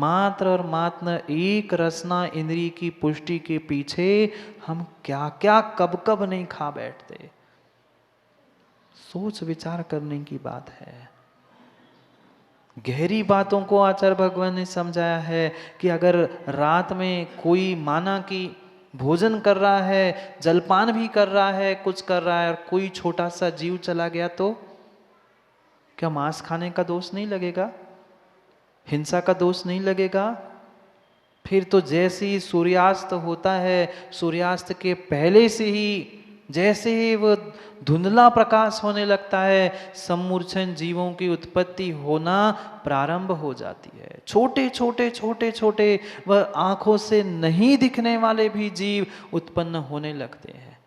मात्र और मात्र एक रसना इंद्रिय की पुष्टि के पीछे हम क्या क्या कब कब नहीं खा बैठते। सोच विचार करने की बात है। गहरी बातों को आचार्य भगवान ने समझाया है कि अगर रात में कोई माना कि भोजन कर रहा है, जलपान भी कर रहा है, कुछ कर रहा है, और कोई छोटा सा जीव चला गया तो क्या मांस खाने का दोष नहीं लगेगा? हिंसा का दोष नहीं लगेगा? फिर तो जैसे ही सूर्यास्त होता है, सूर्यास्त के पहले से ही जैसे ही वो धुंधला प्रकाश होने लगता है, सम्मूर्छन जीवों की उत्पत्ति होना प्रारंभ हो जाती है। छोटे छोटे छोटे छोटे वह आंखों से नहीं दिखने वाले भी जीव उत्पन्न होने लगते हैं।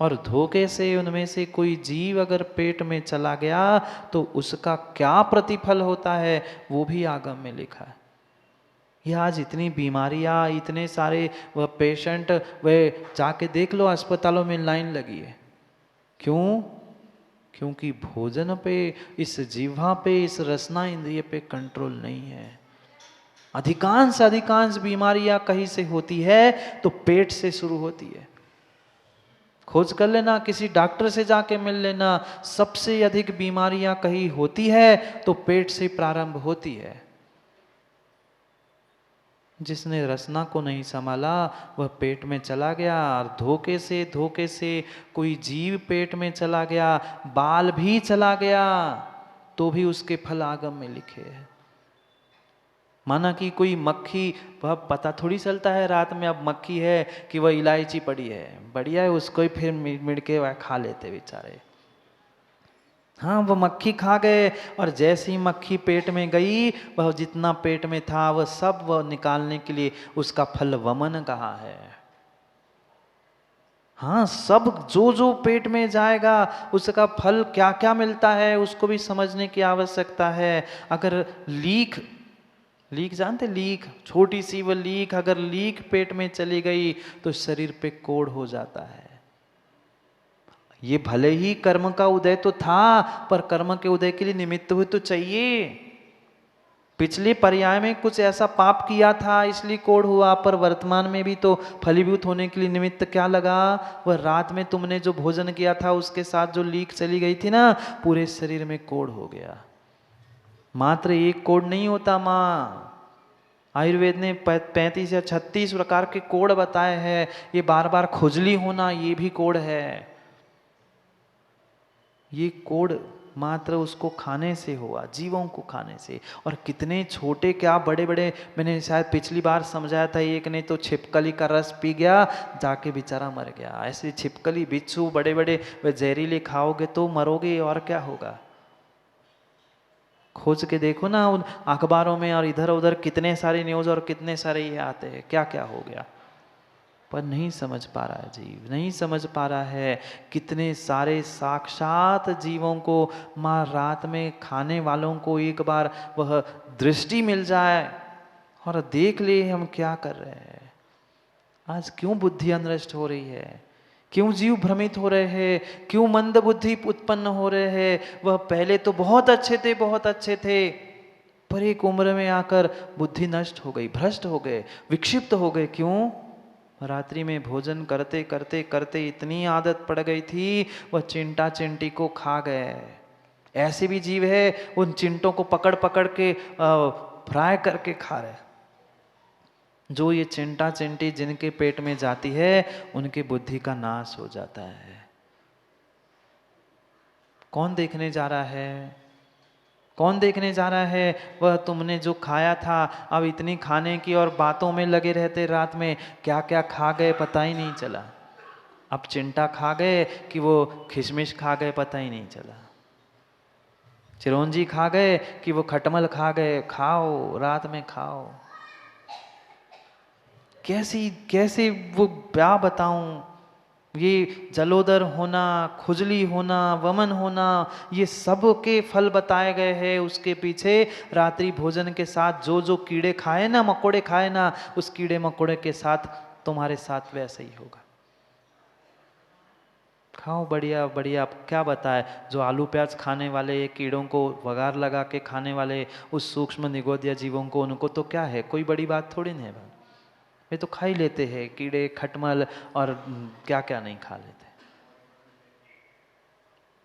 और धोखे से उनमें से कोई जीव अगर पेट में चला गया तो उसका क्या प्रतिफल होता है वो भी आगम में लिखा है। ये आज इतनी बीमारियां, इतने सारे वह पेशेंट, वह जाके देख लो अस्पतालों में लाइन लगी है। क्यों? क्योंकि भोजन पे, इस जीवा पे, इस रसना इंद्रिय पे कंट्रोल नहीं है। अधिकांश बीमारियां कहीं से होती है तो पेट से शुरू होती है। खोज कर लेना, किसी डॉक्टर से जाके मिल लेना, सबसे अधिक बीमारियां कहीं होती है तो पेट से प्रारंभ होती है। जिसने रसना को नहीं संभाला वह पेट में चला गया, और धोखे से कोई जीव पेट में चला गया, बाल भी चला गया, तो भी उसके फल आगम में लिखे हैं। माना कि कोई मक्खी, वह पता थोड़ी चलता है रात में अब मक्खी है कि वह इलायची पड़ी है, बढ़िया है, उसको ही फिर मिड़ के वह खा लेते बेचारे। हाँ, वो मक्खी खा गए, और जैसे ही मक्खी पेट में गई, वह जितना पेट में था वह सब वह निकालने के लिए उसका फल वमन कहा है। हाँ, सब जो जो पेट में जाएगा उसका फल क्या क्या मिलता है उसको भी समझने की आवश्यकता है। अगर लीख जानते, लीख, छोटी सी वो लीख अगर लीख पेट में चली गई तो शरीर पे कोढ़ हो जाता है। ये भले ही कर्म का उदय तो था, पर कर्म के उदय के लिए निमित्त हुए तो चाहिए। पिछले पर्याय में कुछ ऐसा पाप किया था इसलिए कोढ़ हुआ, पर वर्तमान में भी तो फलीभूत होने के लिए निमित्त क्या लगा? वह रात में तुमने जो भोजन किया था उसके साथ जो लीक चली गई थी ना, पूरे शरीर में कोढ़ हो गया। मात्र एक कोढ़ नहीं होता माँ, आयुर्वेद ने 35 या 36 प्रकार के कोढ़ बताए हैं। ये बार बार खुजली होना ये भी कोढ़ है। ये कोढ़ मात्र उसको खाने से हुआ, जीवों को खाने से। और कितने छोटे क्या बड़े बड़े, मैंने शायद पिछली बार समझाया था, एक ने तो छिपकली का रस पी गया, जाके बेचारा मर गया। ऐसे छिपकली, बिच्छू बड़े बड़े वे जहरीले खाओगे तो मरोगे, और क्या होगा? खोज के देखो ना उन अखबारों में, और इधर उधर कितने सारे न्यूज और कितने सारे ये आते हैं, क्या क्या हो गया। पर नहीं समझ पा रहा है जीव, नहीं समझ पा रहा है। कितने सारे साक्षात जीवों को माँ रात में खाने वालों को एक बार वह दृष्टि मिल जाए और देख ले हम क्या कर रहे हैं। आज क्यों बुद्धि अनष्ट हो रही है? क्यों जीव भ्रमित हो रहे हैं? क्यों मंद बुद्धि उत्पन्न हो रहे हैं? वह पहले तो बहुत अच्छे थे, बहुत अच्छे थे, पर एक उम्र में आकर बुद्धि नष्ट हो गई, भ्रष्ट हो गए, विक्षिप्त हो गए। क्यों? रात्रि में भोजन करते करते करते इतनी आदत पड़ गई थी, वह चिंटा चिंटी को खा गए। ऐसे भी जीव है उन चिंटों को पकड़ पकड़ के फ्राई करके खा रहे। जो ये चिंटा चिंटी जिनके पेट में जाती है उनकी बुद्धि का नाश हो जाता है। कौन देखने जा रहा है? कौन देखने जा रहा है? वह तुमने जो खाया था, अब इतनी खाने की और बातों में लगे रहते, रात में क्या क्या खा गए पता ही नहीं चला। अब चिंटा खा गए कि वो खिशमिश खा गए पता ही नहीं चला। चिरौंजी खा गए कि वो खटमल खा गए। खाओ, रात में खाओ। कैसी कैसे वो क्या बताऊं, ये जलोदर होना, खुजली होना, वमन होना, ये सब के फल बताए गए हैं। उसके पीछे रात्रि भोजन के साथ जो जो कीड़े खाए ना, मकोड़े खाए ना, उस कीड़े मकोड़े के साथ तुम्हारे साथ वैसे ही होगा। खाओ बढ़िया बढ़िया। अब क्या बताए, जो आलू प्याज खाने वाले, कीड़ों को वगार लगा के खाने वाले, उस सूक्ष्म निगोदिया जीवों को, उनको तो क्या है, कोई बड़ी बात थोड़ी नहीं है भाई। ये तो खा ही लेते हैं कीड़े खटमल और क्या क्या नहीं खा लेते।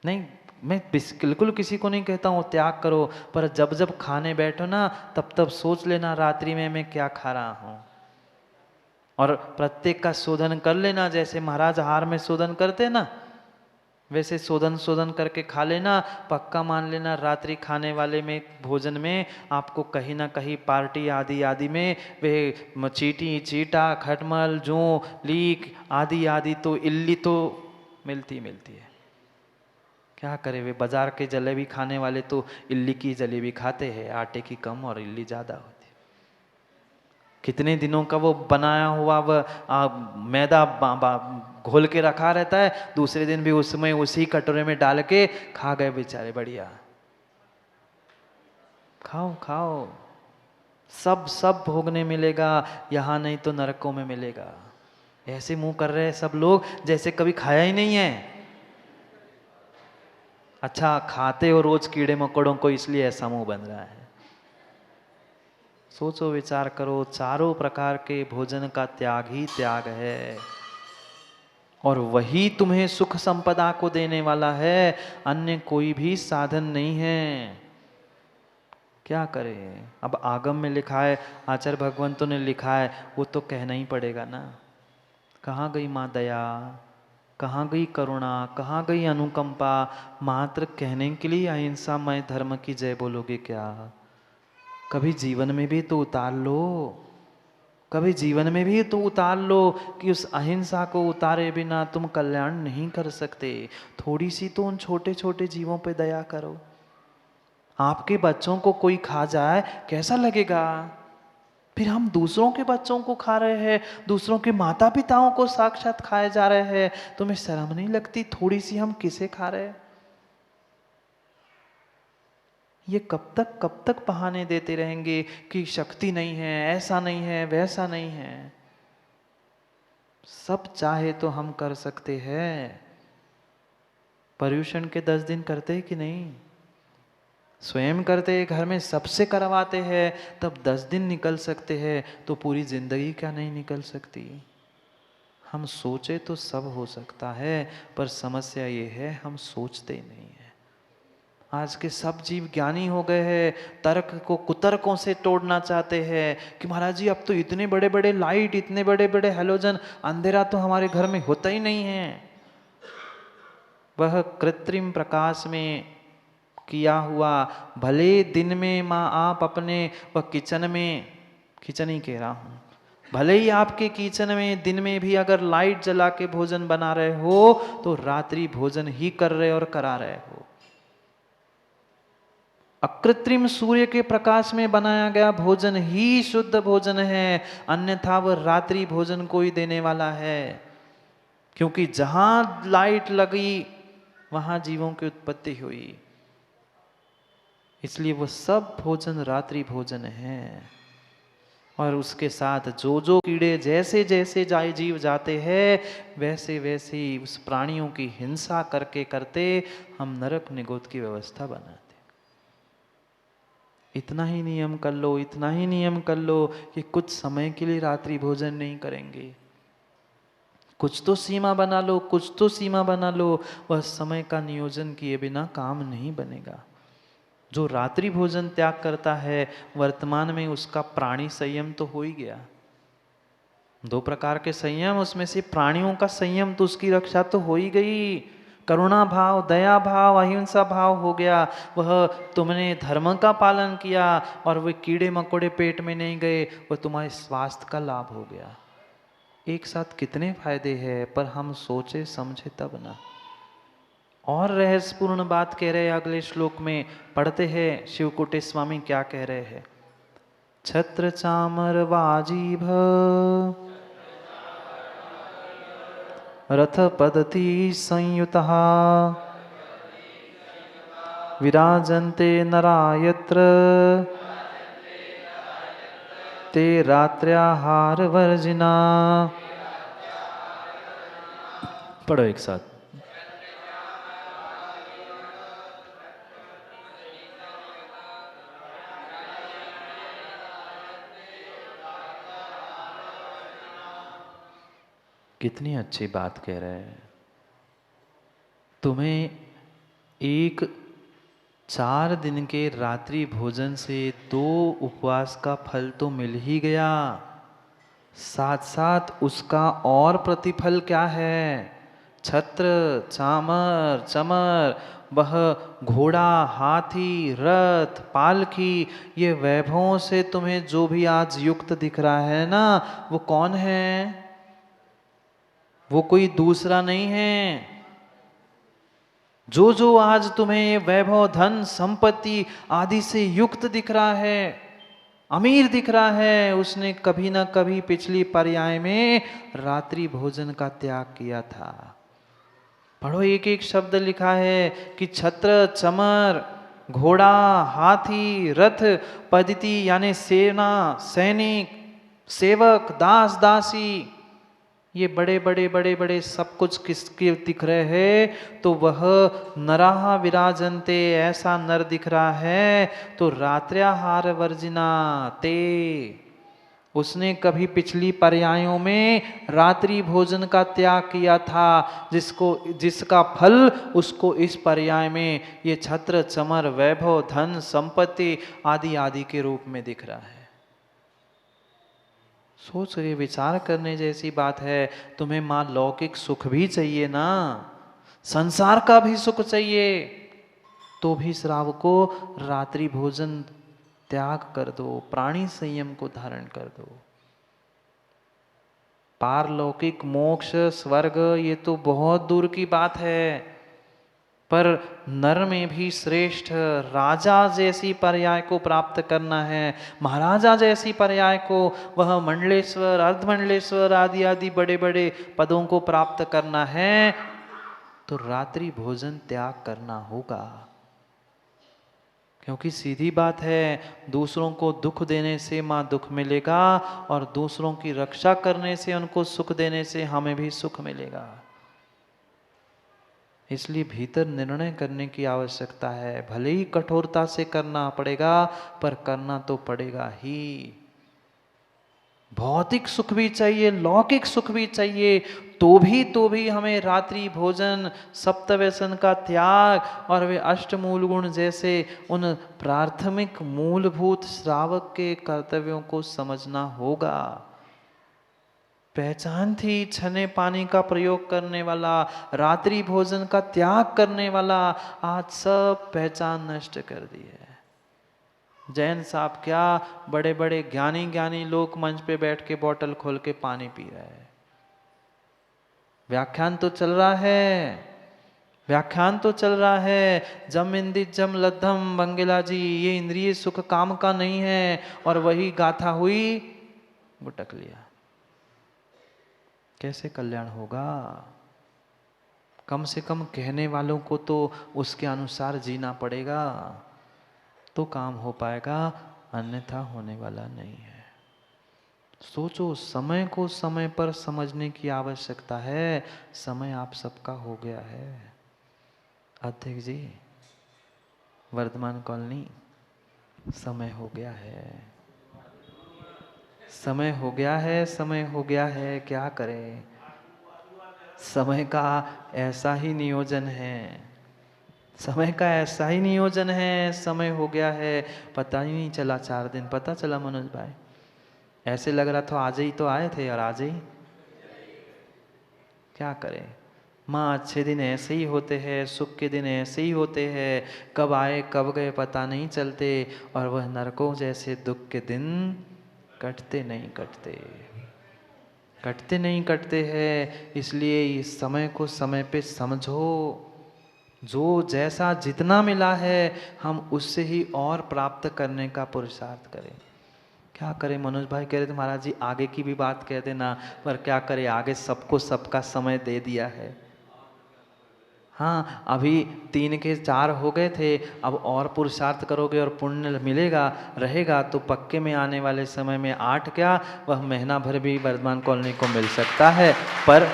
नहीं, मैं बिल्कुल किसी को नहीं कहता हूँ त्याग करो, पर जब जब खाने बैठो ना तब तब सोच लेना रात्रि में मैं क्या खा रहा हूँ, और प्रत्येक का शोधन कर लेना। जैसे महाराज आहार में शोधन करते ना, वैसे शोधन शोधन करके खा लेना। पक्का मान लेना रात्रि खाने वाले में, भोजन में आपको कहीं ना कहीं पार्टी आदि आदि में वे चींटी चीटा खटमल जू लीक आदि आदि तो इल्ली तो मिलती मिलती है। क्या करे, वे बाजार के जलेबी खाने वाले तो इल्ली की जलेबी खाते हैं, आटे की कम और इल्ली ज़्यादा होती है। कितने दिनों का वो बनाया हुआ वह मैदा घोल के रखा रहता है, दूसरे दिन भी उसमें उसी कटोरे में डाल के खा गए बेचारे। बढ़िया, खाओ खाओ, सब सब भोगने मिलेगा, यहाँ नहीं तो नरकों में मिलेगा। ऐसे मुंह कर रहे हैं सब लोग जैसे कभी खाया ही नहीं है। अच्छा, खाते हो रोज कीड़े मकोड़ों को इसलिए ऐसा मुंह बन रहा है। सोचो विचार करो, चारों प्रकार के भोजन का त्याग ही त्याग है, और वही तुम्हें सुख संपदा को देने वाला है, अन्य कोई भी साधन नहीं है। क्या करें, अब आगम में लिखा है, आचार्य भगवंतों ने लिखा है, वो तो कहना ही पड़ेगा ना। कहाँ गई माँ दया, कहाँ गई करुणा, कहाँ गई अनुकंपा, मात्र कहने के लिए अहिंसा मय धर्म की जय बोलोगे क्या? कभी जीवन में भी तो उतार लो, कभी जीवन में भी तो उतार लो कि उस अहिंसा को उतारे बिना तुम कल्याण नहीं कर सकते। थोड़ी सी तो उन छोटे छोटे जीवों पे दया करो। आपके बच्चों को कोई खा जाए कैसा लगेगा? फिर हम दूसरों के बच्चों को खा रहे हैं, दूसरों के माता पिताओं को साक्षात खाए जा रहे हैं। तुम्हें शर्म नहीं लगती? थोड़ी सी हम किसे खा रहे हैं? ये कब तक बहाने देते रहेंगे कि शक्ति नहीं है, ऐसा नहीं है, वैसा नहीं है। सब चाहे तो हम कर सकते हैं। पर्यूषण के 10 दिन करते हैं कि नहीं? स्वयं करते हैं, घर में सबसे करवाते हैं, तब 10 दिन निकल सकते हैं, तो पूरी जिंदगी क्या नहीं निकल सकती? हम सोचे तो सब हो सकता है, पर समस्या ये है हम सोचते ही नहीं है। आज के सब जीव ज्ञानी हो गए हैं, तर्क को कुतर्कों से तोड़ना चाहते हैं कि महाराज जी अब तो इतने बड़े बड़े लाइट, इतने बड़े बड़े हैलोजन, अंधेरा तो हमारे घर में होता ही नहीं है। वह कृत्रिम प्रकाश में किया हुआ, भले दिन में माँ आप अपने वह किचन में, किचन ही कह रहा हूँ, भले ही आपके किचन में दिन में भी अगर लाइट जला के भोजन बना रहे हो, तो रात्रि भोजन ही कर रहे और करा रहे हो। अकृत्रिम सूर्य के प्रकाश में बनाया गया भोजन ही शुद्ध भोजन है, अन्यथा वह रात्रि भोजन को ही देने वाला है। क्योंकि जहां लाइट लगी वहां जीवों की उत्पत्ति हुई, इसलिए वो सब भोजन रात्रि भोजन है। और उसके साथ जो जो कीड़े जैसे जैसे जाए जीव जाते हैं, वैसे वैसे ही उस प्राणियों की हिंसा करके करते हम नरक निगोद की व्यवस्था बनाते। इतना ही नियम कर लो, इतना ही नियम कर लो कि कुछ समय के लिए रात्रि भोजन नहीं करेंगे। कुछ तो सीमा बना लो, कुछ तो सीमा बना लो। वह समय का नियोजन किए बिना काम नहीं बनेगा। जो रात्रि भोजन त्याग करता है, वर्तमान में उसका प्राणी संयम तो हो ही गया। 2 प्रकार के संयम, उसमें से प्राणियों का संयम तो उसकी रक्षा तो हो ही गई। करुणा भाव, दया भाव, अहिंसा भाव हो गया। वह तुमने धर्म का पालन किया और वे कीड़े मकोड़े पेट में नहीं गए, वह तुम्हारे स्वास्थ्य का लाभ हो गया। एक साथ कितने फायदे हैं, पर हम सोचे समझे तब ना। और रहस्यपूर्ण बात कह रहे हैं अगले श्लोक में, पढ़ते हैं शिवकुटे स्वामी क्या कह रहे हैं। छत्र चामर वाजीभ रथ पदति संयुतः विराजन्ते नरायत्र ते रात्र्याहार वर्जिना। पढ़ो एक साथ। कितनी अच्छी बात कह रहे हैं। तुम्हें एक 4 दिन के रात्रि भोजन से 2 उपवास का फल तो मिल ही गया, साथ साथ उसका और प्रतिफल क्या है? छत्र चामर चमर, वह घोड़ा हाथी रथ पालकी, ये वैभवों से तुम्हें जो भी आज युक्त दिख रहा है ना, वो कौन है? वो कोई दूसरा नहीं है। जो जो आज तुम्हें ये वैभव धन संपत्ति आदि से युक्त दिख रहा है, अमीर दिख रहा है, उसने कभी ना कभी पिछली पर्याय में रात्रि भोजन का त्याग किया था। पढ़ो, एक एक शब्द लिखा है कि छत्र चमर घोड़ा हाथी रथ पद्धति, यानी सेना सैनिक सेवक दास दासी, ये बड़े बड़े बड़े बड़े सब कुछ किसके दिख रहे हैं? तो वह नराह विराजन्ते, ऐसा नर दिख रहा है। तो रात्र्याहार वर्जिना ते, उसने कभी पिछली पर्यायों में रात्रि भोजन का त्याग किया था, जिसका फल उसको इस पर्याय में ये छत्र चमर वैभव धन संपत्ति आदि आदि के रूप में दिख रहा है। सोच रहे, विचार करने जैसी बात है। तुम्हें मां लौकिक सुख भी चाहिए ना, संसार का भी सुख चाहिए, तो भी श्राव को रात्रि भोजन त्याग कर दो, प्राणी संयम को धारण कर दो। पारलौकिक मोक्ष स्वर्ग ये तो बहुत दूर की बात है, पर नर में भी श्रेष्ठ राजा जैसी पर्याय को प्राप्त करना है, महाराजा जैसी पर्याय को, वह मंडलेश्वर अर्धमंडलेश्वर आदि आदि बड़े बड़े पदों को प्राप्त करना है, तो रात्रि भोजन त्याग करना होगा। क्योंकि सीधी बात है, दूसरों को दुख देने से माँ दुख मिलेगा, और दूसरों की रक्षा करने से, उनको सुख देने से हमें भी सुख मिलेगा। इसलिए भीतर निर्णय करने की आवश्यकता है। भले ही कठोरता से करना पड़ेगा, पर करना तो पड़ेगा ही। भौतिक सुख भी चाहिए, लौकिक सुख भी चाहिए, तो भी हमें रात्रि भोजन सप्तव्यसन का त्याग और वे अष्टमूल गुण जैसे उन प्राथमिक मूलभूत श्रावक के कर्तव्यों को समझना होगा। पहचान थी छने पानी का प्रयोग करने वाला, रात्रि भोजन का त्याग करने वाला, आज सब पहचान नष्ट कर दी है। जैन साहब क्या बड़े बड़े ज्ञानी ज्ञानी लोग मंच पे बैठ के बोतल खोल के पानी पी रहे हैं। व्याख्यान तो चल रहा है, व्याख्यान तो चल रहा है, जम इंदित जम लद्धम बंगेला जी, ये इंद्रिय सुख काम का नहीं है, और वही गाथा हुई, गुटक लिया। कैसे कल्याण होगा? कम से कम कहने वालों को तो उसके अनुसार जीना पड़ेगा, तो काम हो पाएगा, अन्यथा होने वाला नहीं है। सोचो, समय को समय पर समझने की आवश्यकता है। समय आप सबका हो गया है। अध्यक्ष जी, वर्धमान कॉलोनी, समय हो गया है, समय हो गया है, समय हो गया है, क्या करें? समय का ऐसा ही नियोजन है, समय का ऐसा ही नियोजन है। समय हो गया है, पता ही नहीं चला, 4 दिन पता चला मनोज भाई। ऐसे लग रहा था आज ही तो आए थे, और आज ही क्या करें? माँ, अच्छे दिन ऐसे ही होते हैं, सुख के दिन ऐसे ही होते हैं, कब आए कब गए पता नहीं चलते, और वह नरकों जैसे दुख के दिन कटते नहीं कटते, कटते नहीं कटते हैं। इसलिए इस समय को समय पे समझो। जो जैसा जितना मिला है, हम उससे ही और प्राप्त करने का पुरुषार्थ करें। क्या करें? मनोज भाई कह रहे थे महाराज जी आगे की भी बात कह देना, पर क्या करें, आगे सबको सबका समय दे दिया है। हाँ, अभी 3 के 4 हो गए थे, अब और पुरुषार्थ करोगे और पुण्य मिलेगा रहेगा, तो पक्के में आने वाले समय में 8 क्या, वह महीना भर भी वर्धमान कॉलोनी को मिल सकता है, पर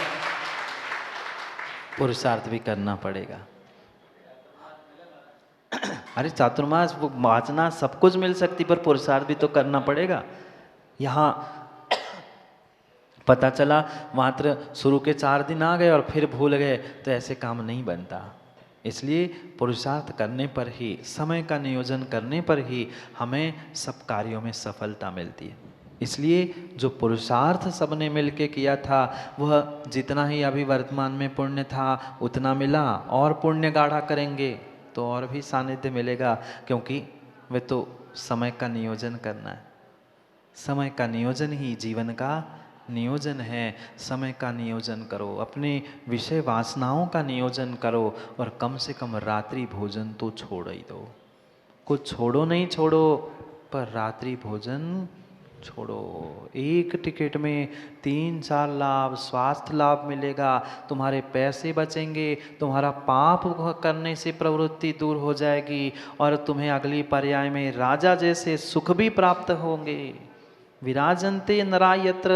पुरुषार्थ भी करना पड़ेगा। अरे चातुर्मास वो वाचना सब कुछ मिल सकती, पर पुरुषार्थ भी तो करना पड़ेगा। यहाँ पता चला मात्र शुरू के 4 दिन आ गए और फिर भूल गए, तो ऐसे काम नहीं बनता। इसलिए पुरुषार्थ करने पर ही, समय का नियोजन करने पर ही हमें सब कार्यों में सफलता मिलती है। इसलिए जो पुरुषार्थ सबने मिलके किया था, वह जितना ही अभी वर्तमान में पुण्य था उतना मिला, और पुण्य गाढ़ा करेंगे तो और भी सानिध्य मिलेगा, क्योंकि वे तो समय का नियोजन करना है। समय का नियोजन ही जीवन का नियोजन है। समय का नियोजन करो, अपने विषय वासनाओं का नियोजन करो, और कम से कम रात्रि भोजन तो छोड़ ही दो। कुछ छोड़ो नहीं छोड़ो, पर रात्रि भोजन छोड़ो। एक टिकट में 3-4 लाभ, स्वास्थ्य लाभ मिलेगा, तुम्हारे पैसे बचेंगे, तुम्हारा पाप करने से प्रवृत्ति दूर हो जाएगी, और तुम्हें अगली पर्याय में राजा जैसे सुख भी प्राप्त होंगे। विराजन्ते नरा यत्र,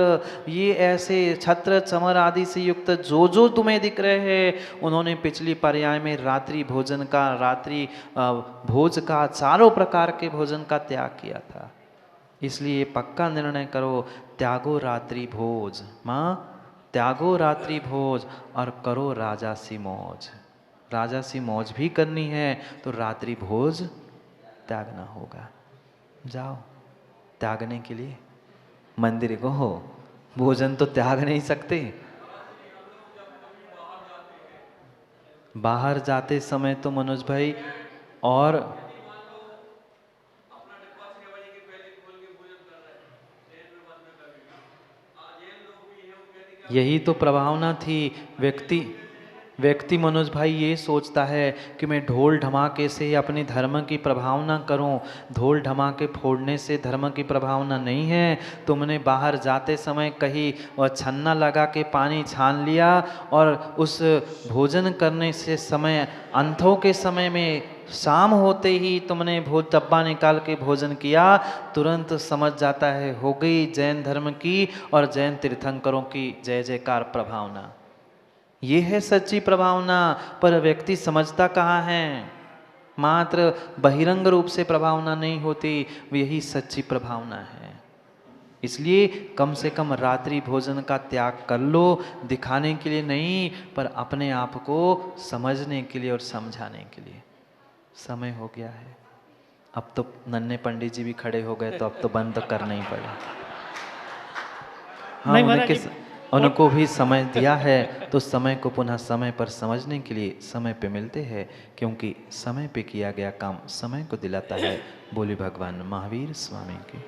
ये ऐसे छत्र चमर आदि से युक्त जो तुम्हें दिख रहे हैं, उन्होंने पिछली पर्याय में रात्रि भोजन का, रात्रि भोज का, चारों प्रकार के भोजन का त्याग किया था। इसलिए पक्का निर्णय करो, त्यागो रात्रि भोज, माँ त्यागो रात्रि भोज, और करो राजासी मौज। राजासी मौज भी करनी है तो रात्रि भोज त्यागना होगा। जाओ त्यागने के लिए मंदिर को हो, भोजन तो त्याग नहीं सकते। बाहर जाते समय तो मनोज भाई, और यही तो प्रभावना थी। व्यक्ति मनोज भाई ये सोचता है कि मैं ढोल ढमाके से अपने धर्म की प्रभावना करूं। ढोल ढमाके फोड़ने से धर्म की प्रभावना नहीं है। तुमने बाहर जाते समय कहीं वह छन्ना लगा के पानी छान लिया, और उस भोजन करने से समय, अंथों के समय में शाम होते ही तुमने डब्बा निकाल के भोजन किया, तुरंत समझ जाता है हो गई जैन धर्म की और जैन तीर्थंकरों की जय जयकार प्रभावना। ये है सच्ची प्रभावना। पर व्यक्ति समझता कहाँ है? मात्र बहिरंग रूप से प्रभावना नहीं होती, यही सच्ची प्रभावना है। इसलिए कम से कम रात्रि भोजन का त्याग कर लो, दिखाने के लिए नहीं, पर अपने आप को समझने के लिए और समझाने के लिए। समय हो गया है, अब तो नन्हे पंडित जी भी खड़े हो गए, तो अब तो बंद तो करना ही पड़ा। हाँ, उनको भी समय दिया है, तो समय को पुनः समय पर समझने के लिए समय पे मिलते हैं, क्योंकि समय पे किया गया काम समय को दिलाता है। बोले भगवान महावीर स्वामी की।